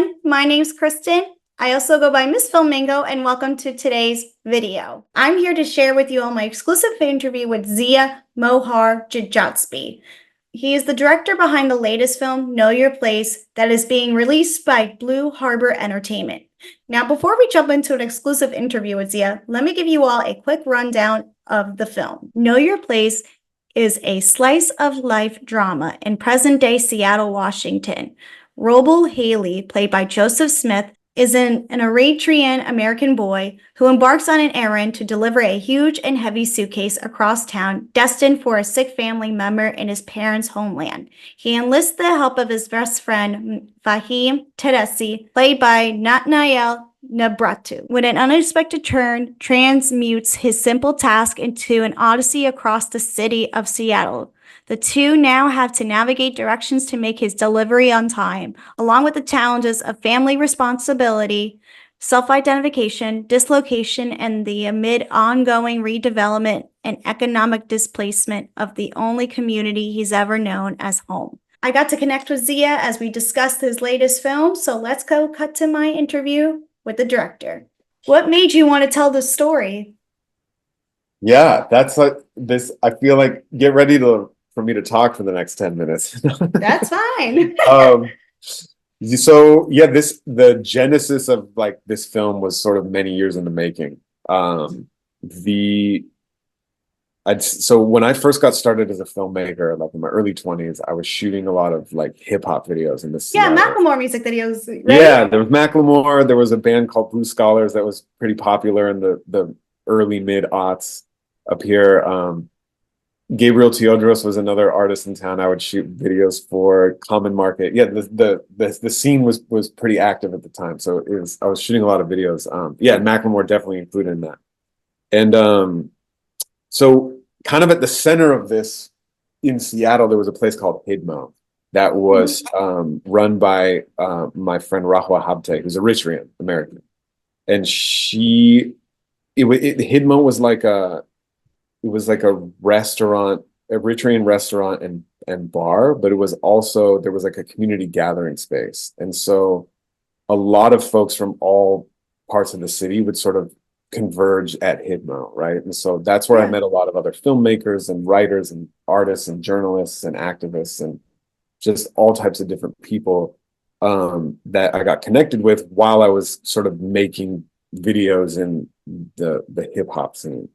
everyone, my name's Kristen. I also go by Ms.Filmingo, and welcome to today's video. I'm here to share with you all my exclusive interview with Zia Mohajerjasbi. He is the director behind the latest film, Know Your Place, that is being released by Blue Harbor Entertainment. Now, before we jump into an exclusive interview with Zia, let me give you all a quick rundown of the film. Know Your Place is a slice-of-life drama in present-day Seattle, Washington. Robel Haile, played by Joseph Smith, is an Eritrean American boy who embarks on an errand to deliver a huge and heavy suitcase across town destined for a sick family member in his parents' homeland. He enlists the help of his best friend, Fahmi Tadesse, played by Natnael Mebrahtu. When an unexpected turn transmutes his simple task into an odyssey across the city of Seattle. The two now have to navigate directions to make his delivery on time, along with the challenges of family responsibility, self-identification, dislocation, and the amid ongoing redevelopment and economic displacement of the only community he's ever known as home. I got to connect with Zia as we discussed his latest film, so let's go cut to my interview with the director. What made you want to tell this story? Yeah, that's like this. I feel like get ready for me to talk for the next 10 minutes. That's fine. So yeah, the genesis of like this film was sort of many years in the making. So when I first got started as a filmmaker, like in my early 20s, I was shooting a lot of like hip hop videos in this. Yeah, Macklemore music videos. Right? Yeah, there was Macklemore. There was a band called Blue Scholars that was pretty popular in the early mid aughts up here. Gabriel Teodros was another artist in town I would shoot videos for. Common Market. Yeah, the scene was pretty active at the time. So I was shooting a lot of videos. Yeah, Macklemore definitely included in that. And so kind of at the center of this in Seattle, there was a place called Hidmo that was run by my friend Rahwa Habte, who's Eritrean American. And Hidmo was like a restaurant, Eritrean restaurant and bar, but it was also, there was like a community gathering space. And so a lot of folks from all parts of the city would sort of converge at Hidmo, right? And so that's where I met a lot of other filmmakers and writers and artists and journalists and activists and just all types of different people that I got connected with while I was sort of making videos in the hip hop scene.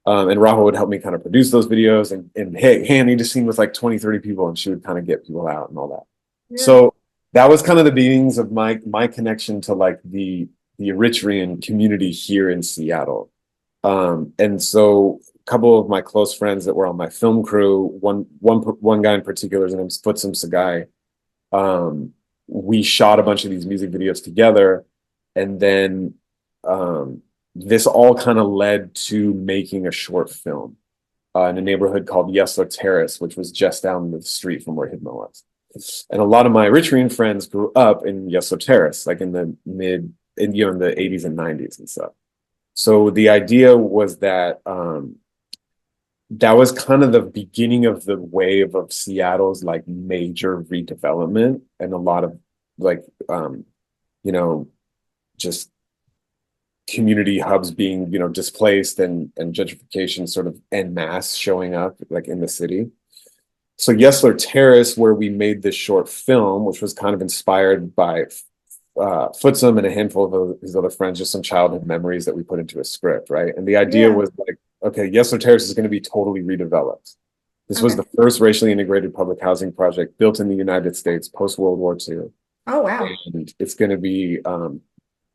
And Rahul would help me kind of produce those videos and hey, I need a scene with like 20, 30 people, and she would kind of get people out and all that. Yeah. So that was kind of the beginnings of my connection to like the Eritrean community here in Seattle. And so a couple of my close friends that were on my film crew, one guy in particular, his name's Futsum Sagai. We shot a bunch of these music videos together, and then this all kind of led to making a short film in a neighborhood called Yesler Terrace, which was just down the street from where Hidmo was. And a lot of my Eritrean friends grew up in Yesler Terrace, like in the in the 80s and 90s and stuff. So the idea was that that was kind of the beginning of the wave of Seattle's like major redevelopment, and a lot of like just community hubs being displaced and gentrification sort of en masse showing up like in the city. So Yesler Terrace, where we made this short film, which was kind of inspired by Futsum and a handful of his other friends, just some childhood memories that we put into a script, right? And the idea was like, okay, Yesler Terrace is going to be totally redeveloped. This was the first racially integrated public housing project built in the United States post World War II. Oh wow! And it's going to be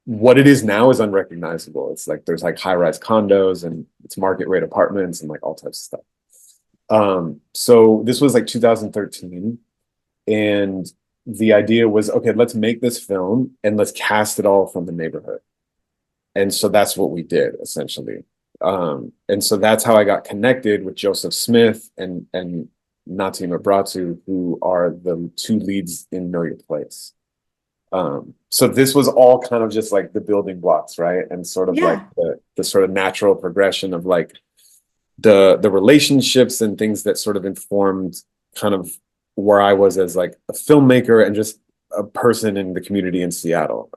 what it is now is unrecognizable. It's like there's like high-rise condos and it's market rate apartments and like all types of stuff. So this was like 2013, and the idea was, okay, let's make this film and let's cast it all from the neighborhood. And so that's what we did essentially. And so that's how I got connected with Joseph Smith and Natnael Mebrahtu, who are the two leads in Know Your Place. So this was all kind of just like the building blocks, right? And sort of like the sort of natural progression of like the relationships and things that sort of informed kind of where I was as like a filmmaker and just a person in the community in Seattle.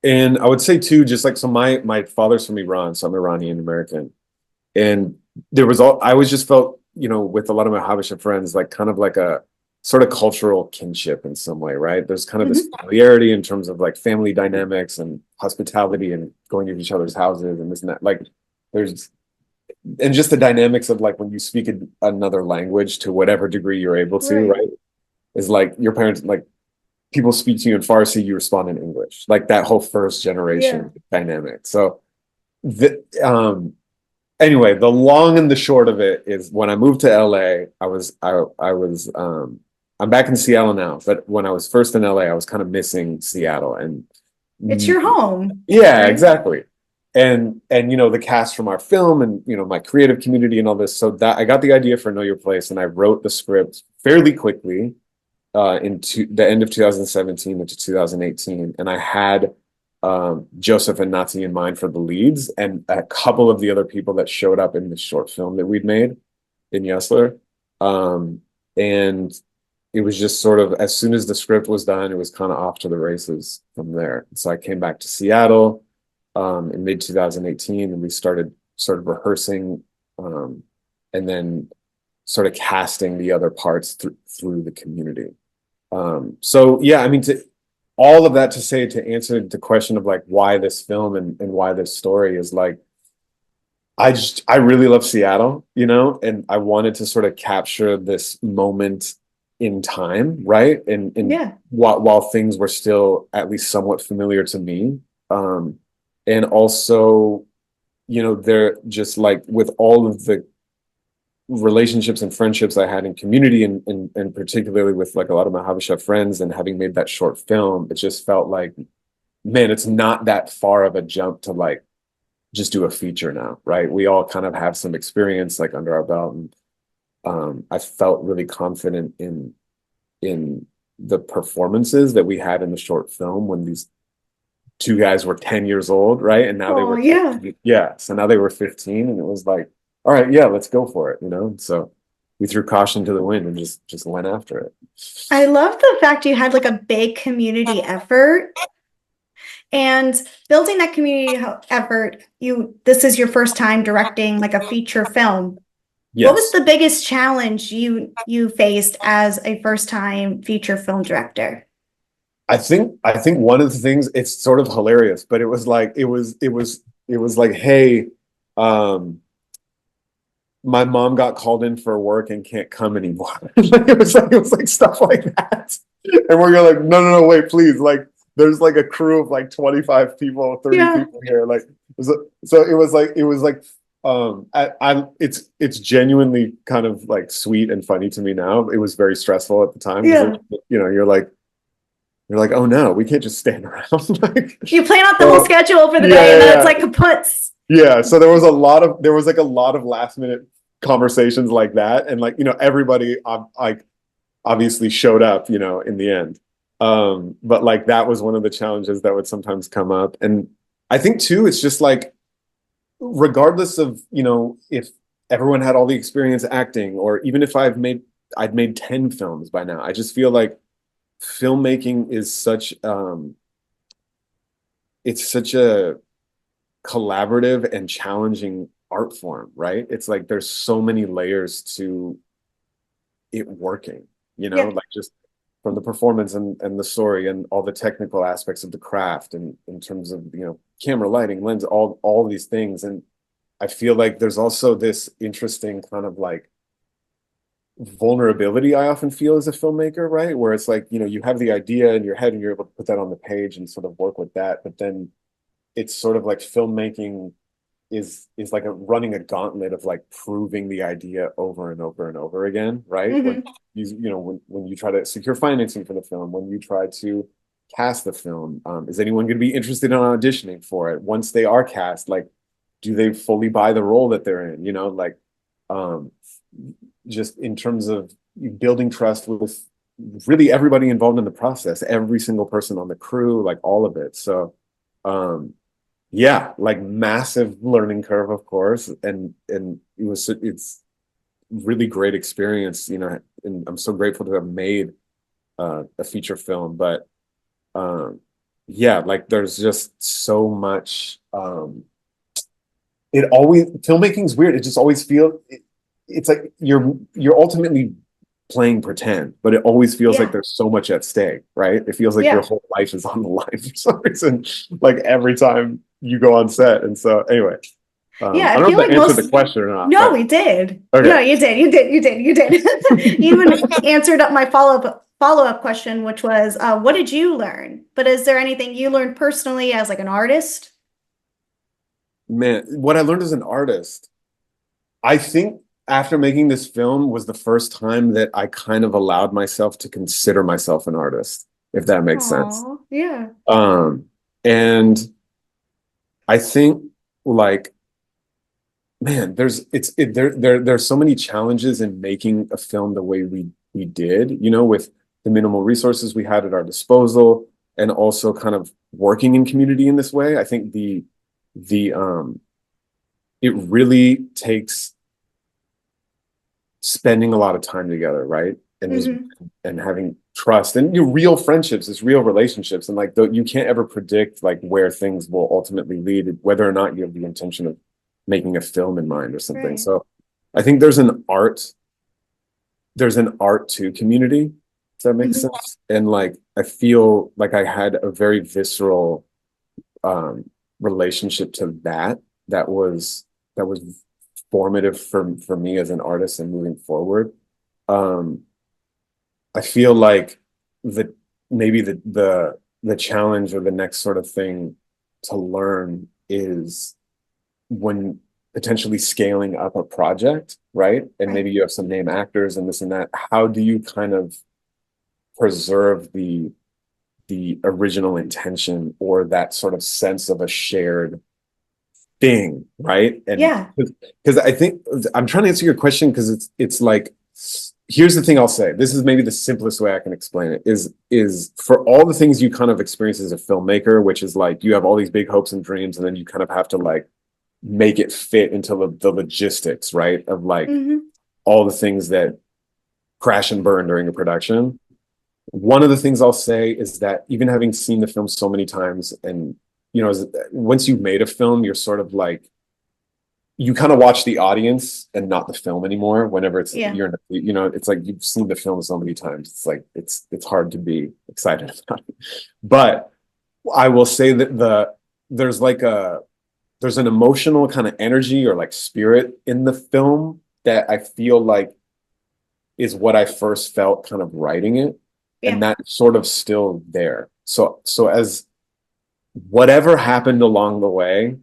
And I would say too, just like, so my father's from Iran, so I'm Iranian American. And I always just felt, with a lot of my Habesha friends, like kind of like a sort of cultural kinship in some way, right? There's kind of this familiarity in terms of like family dynamics and hospitality and going to each other's houses and this and that. Like there's, and just the dynamics of like when you speak another language to whatever degree you're able to, Right. right? Is like your parents, like people speak to you in Farsi, you respond in English, like that whole first Yeah. generation dynamic. So anyway, the long and the short of it is when I moved to LA, I'm back in Seattle now, but when I was first in LA, I was kind of missing Seattle and It's your home, yeah, right? exactly. And the cast from our film and my creative community and all this. So that I got the idea for Know Your Place and I wrote the script fairly quickly into the end of 2017 into 2018. And I had Joseph and Nati in mind for the leads and a couple of the other people that showed up in the short film that we'd made in Yesler. And it was just sort of, as soon as the script was done, it was kind of off to the races from there. So I came back to Seattle in mid 2018 and we started sort of rehearsing and then sort of casting the other parts through the community. So yeah, I mean, all of that to say, to answer the question of like why this film and why this story is like, I really love Seattle, and I wanted to sort of capture this moment in time, right? And Yeah. while things were still at least somewhat familiar to me. And also, they're just like with all of the relationships and friendships I had in community and particularly with like a lot of my Habesha friends and having made that short film, it just felt like, man, it's not that far of a jump to like just do a feature now, right? We all kind of have some experience like under our belt. And I felt really confident in the performances that we had in the short film when these two guys were 10 years old, right? And now they Oh, were, yeah. yeah. So now they were 15 and it was like, all right, yeah, let's go for it, So we threw caution to the wind and just went after it. I love the fact you had like a big community effort and building that community effort. This is your first time directing like a feature film. What was Yes. the biggest challenge you faced as a first time feature film director? I think one of the things, it's sort of hilarious, but it was like, hey, my mom got called in for work and can't come anymore. It was like stuff like that. And where you're like, no, wait, please. Like there's like a crew of like 25 people, 30 Yeah. people here. Like so it was like it's genuinely kind of like sweet and funny to me now. It was very stressful at the time because Yeah. you're like, oh no, we can't just stand around. Like, You plan out the whole so, schedule for the yeah, day and then it's yeah, like kaputs. yeah. So there was like a lot of last minute conversations like that. And like, everybody like obviously showed up, in the end. But like that was one of the challenges that would sometimes come up. And I think too, it's just like, regardless of, if everyone had all the experience acting, or even if I'd made 10 films by now, I just feel like filmmaking is it's such a collaborative and challenging art form, right? It's like there's so many layers to it working, Yeah. like just from the performance and the story and all the technical aspects of the craft and in terms of, camera lighting, lens, all these things. And I feel like there's also this interesting kind of like vulnerability I often feel as a filmmaker, right? Where it's like, you have the idea in your head and you're able to put that on the page and sort of work with that. But then it's sort of like filmmaking is like running a gauntlet of like proving the idea over and over and over again, right? When Hmm. when you try to secure financing for the film, when you try to cast the film, is anyone going to be interested in auditioning for it? Once they are cast, like, do they fully buy the role that they're in? Like, um, just in terms of building trust with really everybody involved in the process, every single person on the crew, like all of it. So, yeah, like massive learning curve, of course, and it's really great experience, and I'm so grateful to have made a feature film, but yeah, like there's just so much. It always filmmaking's weird. It just always it's like you're ultimately playing pretend, but it always feels like Yeah. there's so much at stake, right? It feels like your Yeah. whole life is on the line for some reason, like every time you go on set. And so anyway, Yeah, I I don't feel know if like that answered the most. question or not, No, but we did. okay. No, you did. You did. You did. You did. You even answered up my follow up question, which was, what did you learn? But is there anything you learned personally as like an artist? Man, what I learned as an artist, I think after making this film was the first time that I kind of allowed myself to consider myself an artist, if that makes sense. Oh, yeah. Um, and I think like, man, there's so many challenges in making a film the way we did, with the minimal resources we had at our disposal, and also kind of working in community in this way. I think the it really takes spending a lot of time together, right? And just Hmm. and having trust and real friendships, it's real relationships, and like you can't ever predict like where things will ultimately lead, whether or not you have the intention of making a film in mind or something. Right. So I think there's an art to community, if that makes Hmm. sense. And like I feel like I had a very visceral um relationship to that was formative for me as an artist and moving forward. Um, I feel like the maybe the challenge or the next sort of thing to learn is when potentially scaling up a project, right? And Right. maybe you have some name actors and this and that. How do you kind of preserve the original intention or that sort of sense of a shared thing, right? And Yeah. because I think I'm trying to answer your question because it's like here's the thing I'll say. This is maybe the simplest way I can explain it is for all the things you kind of experience as a filmmaker, which is like you have all these big hopes and dreams, and then you kind of have to like make it fit into the logistics, right? Of like Hmm. all the things that crash and burn during a production. One of the things I'll say is that even having seen the film so many times, and once you've made a film, you're sort of like you kind of watch the audience and not the film anymore. Whenever Yeah. it's like you've seen the film so many times. It's like it's hard to be excited about it. But I will say that there's like there's an emotional kind of energy or like spirit in the film that I feel like is what I first felt kind of writing it, and Yeah. that's sort of still there. So as whatever happened along the way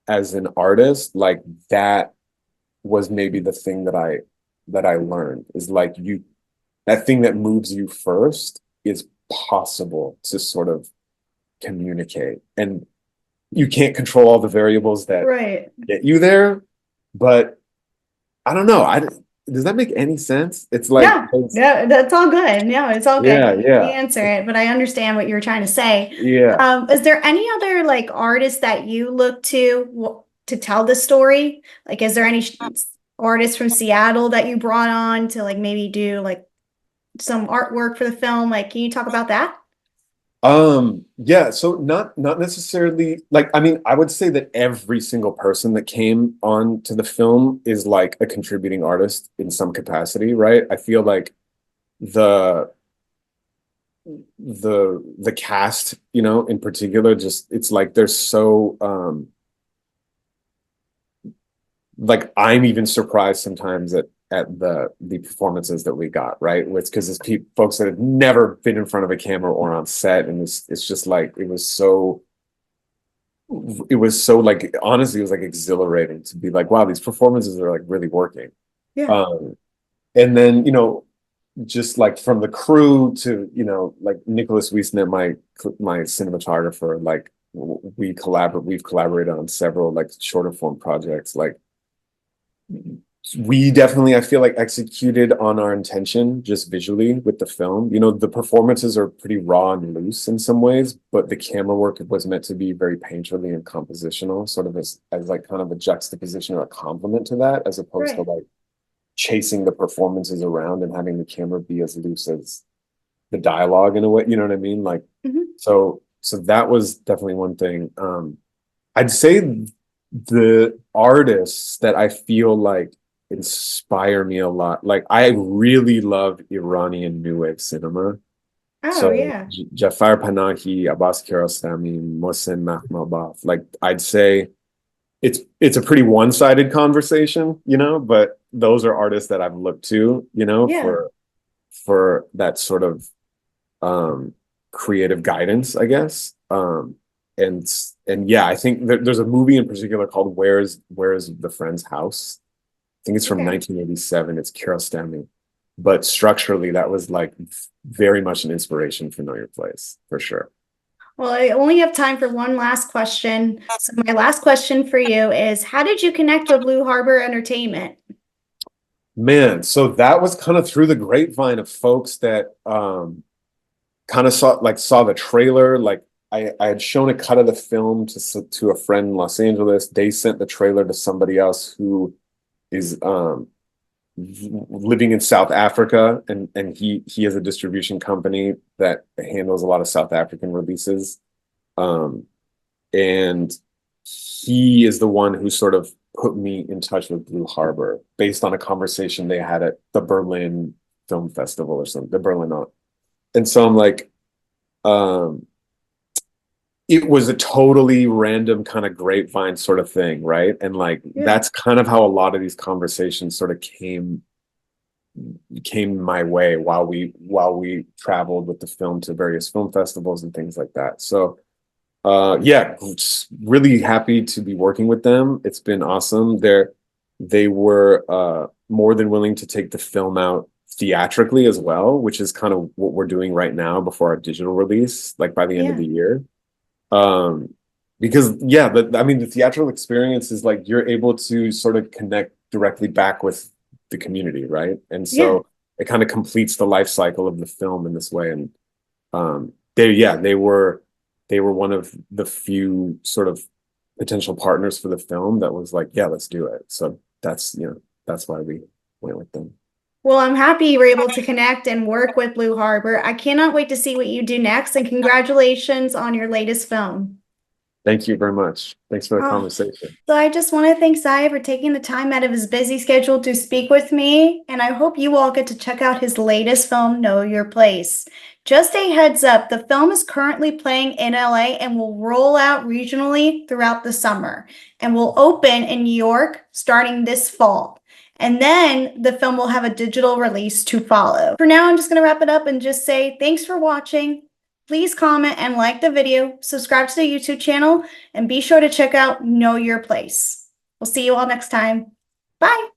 as an artist, like that was maybe the thing that I learned is like that thing that moves you first is possible to sort of communicate. And you can't control all the variables that Right. get you there, but I don't know. Does that make any sense? It's like, No, no, that's all good. No, it's all good. yeah, You yeah, answer it, but I understand what you were trying to say. yeah. Is there any other like artists that you look to tell the story? Like, is there any artists from Seattle that you brought on to like maybe do like some artwork for the film? Like, can you talk about that? Yeah, so not necessarily like I mean, I would say that every single person that came on to the film is like a contributing artist in some capacity, right? I feel like the the cast, in particular, just it's like they're so like I'm even surprised sometimes at the performances that we got, right? It's because it's folks that have never been in front of a camera or on set, and it's just like it was so like honestly it was like exhilarating to be like, wow, these performances are like really working. Yeah. Um, and then just like from the crew to like Nicholas Wiesnet, my cinematographer, like we've collaborated on several like shorter form projects. Like we definitely, I feel like, executed on our intention just visually with the film. The performances are pretty raw and loose in some ways, but the camera work was meant to be very painterly and compositional, sort of as like kind of a juxtaposition or a complement to that, as opposed to Right. like chasing the performances around and having the camera be as loose the dialogue in a way, you know what I mean? Like, Mhm. so that was definitely one thing. I'd say the artists that I feel like inspire me a lot, like I really love Iranian New Wave cinema. Oh, So yeah. Jafar Panahi, Abbas Kiarostami, Mohsen Makhmalbaf, like I'd say it's a pretty one-sided conversation, but those are artists that I've looked to, Yeah. for that sort of creative guidance, I guess. And and yeah, I think there's a movie in particular called Where's the Friend's House? I think it's from Okay. 1987. It's Kiarostami. But structurally, that was like very much an inspiration for Know Your Place, for sure. Well, I only have time for one last question. So my last question for you is, how did you connect with Blue Harbor Entertainment? Man, so that was kind of through the grapevine of folks that kind of saw the trailer. Like I had shown a cut of the film to a friend in Los Angeles. They sent the trailer to somebody else who is living in South Africa, and he has a distribution company that handles a lot of South African releases. Um, and he is the one who sort of put me in touch with Blue Harbor based on a conversation they had at the Berlin Film Festival or something, the Berlin Art. And so I'm like, um, it was a totally random kind of grapevine sort of thing, right? And like Yeah. that's kind of how a lot of these conversations sort of came my way while we traveled with the film to various film festivals and things like that. So yeah, just really happy to be working with them. It's been awesome. They were more than willing to take the film out theatrically as well, which is kind of what we're doing right now before our digital release, like by the end of Yeah. the year. Um, because yeah, I mean the theatrical experience is like you're able to sort of connect directly back with the community, right? And Yeah. so it kind of completes the life cycle of the film in this way. And they were one of the few sort of potential partners for the film that was like, yeah, let's do it. So that's why we went with them. Well, I'm happy you were able to connect and work with Blue Harbor. I cannot wait to see what you do next, and congratulations on your latest film. Thank you very much. Thanks for the Oh, conversation. so I just want to thank Zia for taking the time out of his busy schedule to speak with me, and I hope you all get to check out his latest film, Know Your Place. Just a heads up, the film is currently playing in LA and will roll out regionally throughout the summer and will open in New York starting this fall. And then the film will have a digital release to follow. For now, I'm just going to wrap it up and just say thanks for watching. Please comment and like the video, subscribe to the YouTube channel, and be sure to check out Know Your Place. We'll see you all next time. Bye.